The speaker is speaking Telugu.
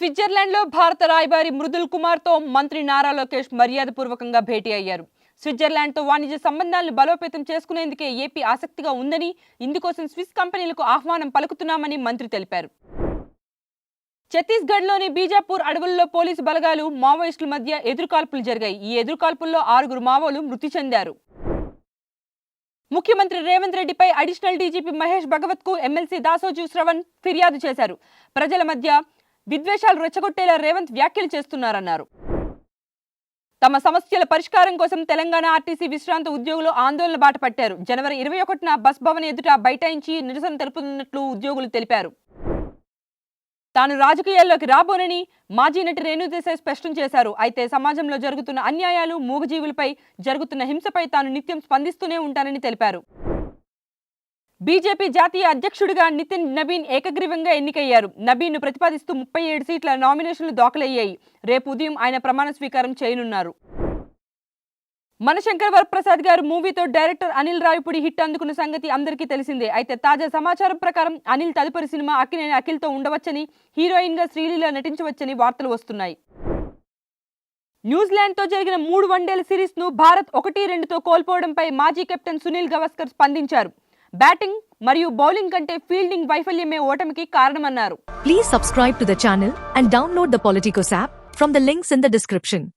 స్విట్జర్లాండ్లో భారత రాయబారి మృదుల్ కుమార్తో మంత్రి నారా లోకేష్ మర్యాదపూర్వకంగా భేటీ అయ్యారు. స్విట్జర్లాండ్తో వాణిజ్య సంబంధాలను బలోపేతం చేసుకునేందుకే ఏపీ ఆసక్తిగా ఉందని, ఇందుకోసం స్విస్ కంపెనీలకు ఆహ్వానం పలుకుతున్నామని మంత్రి తెలిపారు. ఛత్తీస్గఢ్లోని బీజాపూర్ అడవుల్లో పోలీసు బలగాలు మావోయిస్టుల మధ్య ఎదురుకాల్పులు జరిగాయి. ఈ ఎదురుకాల్పుల్లో 6 మావోలు మృతి చెందారు. ముఖ్యమంత్రి రేవంత్ రెడ్డిపై అడిషనల్ డీజీపీ మహేష్ భగవత్కు ఎమ్మెల్సీ దాసోజు శ్రవణ్ ఫిర్యాదు చేశారు. ప్రజల మధ్య విద్వేషాలు రెచ్చగొట్టేలా రేవంత్ వ్యాఖ్యలు చేస్తున్నారన్నారు. తమ సమస్యల పరిష్కారం కోసం తెలంగాణ ఆర్టీసీ విశ్రాంత ఉద్యోగులు ఆందోళన బాట పట్టారు. జనవరి 21న బస్ భవన్ ఎదుట బైఠాయించి నిరసన తెలుపుతున్నట్లు ఉద్యోగులు తెలిపారు. తాను రాజకీయాల్లోకి రాబోనని మాజీ నటి రేణుదేశాయ్ స్పష్టం చేశారు. అయితే సమాజంలో జరుగుతున్న అన్యాయాలు, మూగజీవులపై జరుగుతున్న హింసపై తాను నిత్యం స్పందిస్తూనే ఉంటానని తెలిపారు. బీజేపీ జాతీయ అధ్యక్షుడిగా నితిన్ నబీన్ ఏకగ్రీవంగా ఎన్నికయ్యారు. నబీన్ను ప్రతిపాదిస్తూ 37 సీట్ల నామినేషన్లు దాఖలయ్యాయి. రేపు ఉదయం ఆయన ప్రమాణ స్వీకారం చేయనున్నారు. మనశంకర్ వరప్రసాద్ గారు మూవీతో డైరెక్టర్ అనిల్ రావిపూడి హిట్ అందుకున్న సంగతి అందరికీ తెలిసిందే. అయితే తాజా సమాచారం ప్రకారం అనిల్ తదుపరి సినిమా అక్కినేని అఖిల్తో ఉండవచ్చని, హీరోయిన్ గా శ్రీలీల నటించవచ్చని వార్తలు వస్తున్నాయి. న్యూజిలాండ్తో జరిగిన 3 వన్డేల సిరీస్ ను భారత్ 1-2తో కోల్పోవడంపై మాజీ కెప్టెన్ సునీల్ గవాస్కర్ స్పందించారు. బ్యాటింగ్ మరియు బౌలింగ్ కంటే ఫీల్డింగ్ వైఫల్యమే ఓటమికి కారణమన్నారు. Please subscribe to the channel and download the Politicos app from the links in the description.